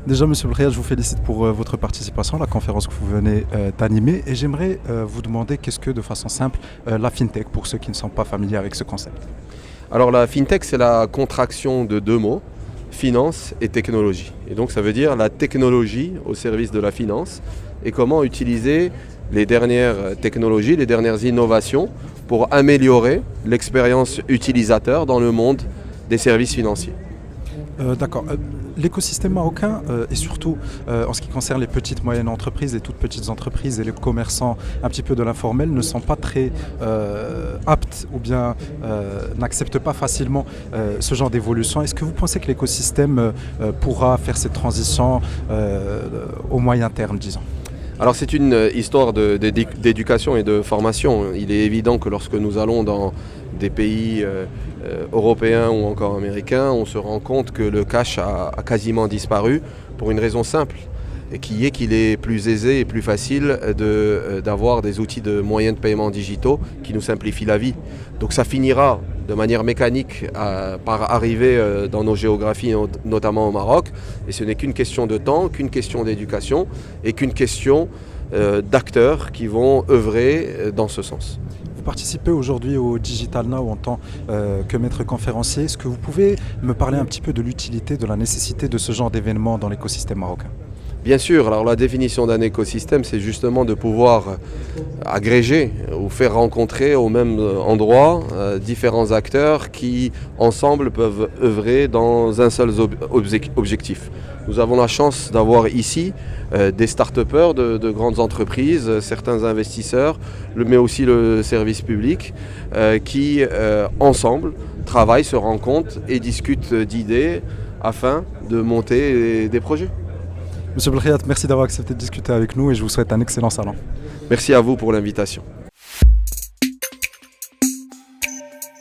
Déjà, Monsieur Belkhaya, je vous félicite pour votre participation à la conférence que vous venez d'animer et j'aimerais vous demander qu'est-ce que, de façon simple, la FinTech pour ceux qui ne sont pas familiers avec ce concept. Alors la FinTech, c'est la contraction de deux mots, finance et technologie. Et donc ça veut dire la technologie au service de la finance et comment utiliser les dernières technologies, les dernières innovations pour améliorer l'expérience utilisateur dans le monde des services financiers. D'accord. L'écosystème marocain et surtout en ce qui concerne les petites moyennes entreprises, les toutes petites entreprises et les commerçants un petit peu de l'informel ne sont pas très aptes ou bien n'acceptent pas facilement ce genre d'évolution. Est-ce que vous pensez que l'écosystème pourra faire cette transition au moyen terme, disons? Alors c'est une histoire d'éducation et de formation. Il est évident que lorsque nous allons dans des pays européens ou encore américains, on se rend compte que le cash a quasiment disparu pour une raison simple, et qui est qu'il est plus aisé et plus facile d'avoir des outils de moyens de paiement digitaux qui nous simplifient la vie. Donc ça finira de manière mécanique par arriver dans nos géographies, notamment au Maroc, et ce n'est qu'une question de temps, qu'une question d'éducation et qu'une question d'acteurs qui vont œuvrer dans ce sens. Vous participez aujourd'hui au Digital Now en tant que maître conférencier. Est-ce que vous pouvez me parler un petit peu de l'utilité, de la nécessité de ce genre d'événement dans l'écosystème marocain? Bien sûr, alors la définition d'un écosystème, c'est justement de pouvoir agréger ou faire rencontrer au même endroit différents acteurs qui, ensemble, peuvent œuvrer dans un seul objectif. Nous avons la chance d'avoir ici des start-upers de grandes entreprises, certains investisseurs, mais aussi le service public, qui, ensemble, travaillent, se rencontrent et discutent d'idées afin de monter des projets. Monsieur Belkhaya, merci d'avoir accepté de discuter avec nous et je vous souhaite un excellent salon. Merci à vous pour l'invitation.